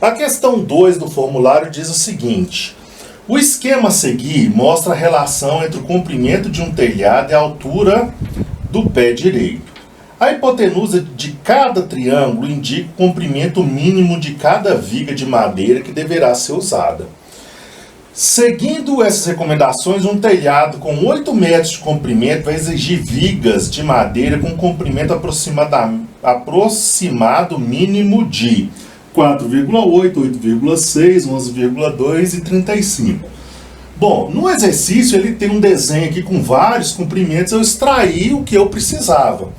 A questão 2 do formulário diz o seguinte: o esquema a seguir mostra a relação entre o comprimento de um telhado e a altura do pé direito. A hipotenusa de cada triângulo indica o comprimento mínimo de cada viga de madeira que deverá ser usada. Seguindo essas recomendações, um telhado com 8 metros de comprimento vai exigir vigas de madeira com comprimento aproximado mínimo de 4,8, 8,6, 11,2 e 35. Bom, no exercício ele tem um desenho aqui com vários comprimentos, eu extraí o que eu precisava.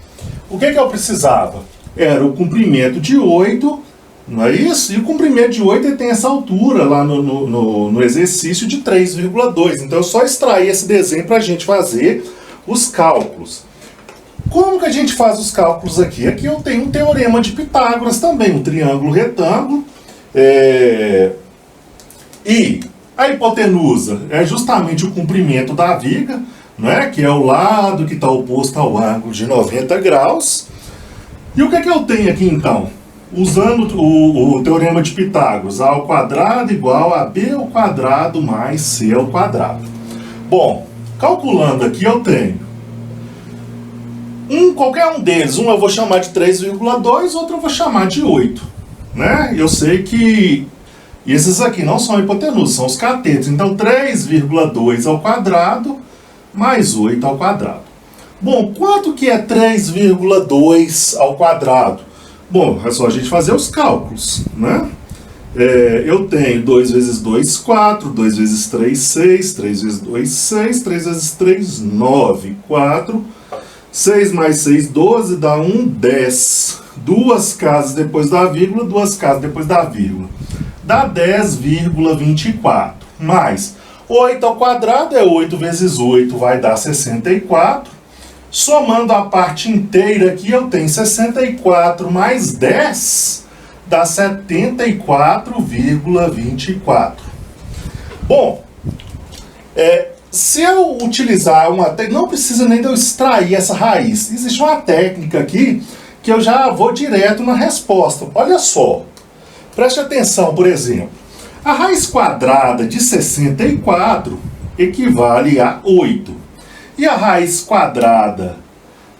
O que eu precisava? Era o comprimento de 8, não é isso? E o comprimento de 8 ele tem essa altura lá no exercício de 3,2. Então eu só extraí esse desenho para a gente fazer os cálculos. Como que a gente faz os cálculos aqui? Aqui eu tenho um teorema de Pitágoras também, um triângulo retângulo. E a hipotenusa é justamente o comprimento da viga, né, que é o lado que está oposto ao ângulo de 90 graus. E o que eu tenho aqui então? Usando o teorema de Pitágoras, A ao quadrado igual a B ao quadrado mais C ao quadrado. Bom, calculando aqui eu tenho qualquer um deles, um eu vou chamar de 3,2, outro eu vou chamar de 8. Né? Eu sei que esses aqui não são hipotenusas, são os catetos. Então 3,2 ao quadrado mais 8 ao quadrado. Bom, quanto que é 3,2 ao quadrado? Bom, é só a gente fazer os cálculos, né? Eu tenho 2 vezes 2, 4, 2 vezes 3, 6, 3 vezes 2, 6, 3 vezes 3, 9, 4, 6 mais 6, 12, dá 1, 10. Duas casas depois da vírgula, duas casas depois da vírgula. Dá 10,24. Mais 8 ao quadrado é 8 vezes 8, vai dar 64. Somando a parte inteira aqui, eu tenho 64 mais 10, dá 74,24. Bom, se eu utilizar uma técnica, não precisa nem de eu extrair essa raiz. Existe uma técnica aqui que eu já vou direto na resposta. Olha só, preste atenção, por exemplo. A raiz quadrada de 64 equivale a 8. E a raiz quadrada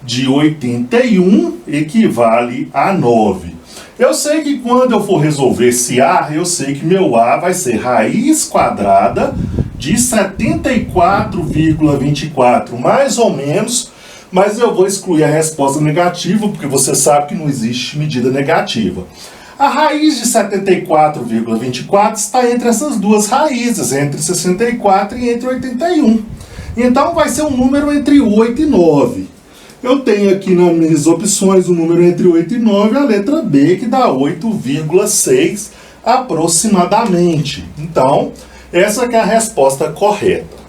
de 81 equivale a 9. Eu sei que quando eu for resolver esse A, eu sei que meu A vai ser raiz quadrada de 74,24, mais ou menos, mas eu vou excluir a resposta negativa, porque você sabe que não existe medida negativa. A raiz de 74,24 está entre essas duas raízes, entre 64 e entre 81. Então vai ser um número entre 8 e 9. Eu tenho aqui nas minhas opções o número entre 8 e 9, a letra B, que dá 8,6 aproximadamente. Então, essa que é a resposta correta.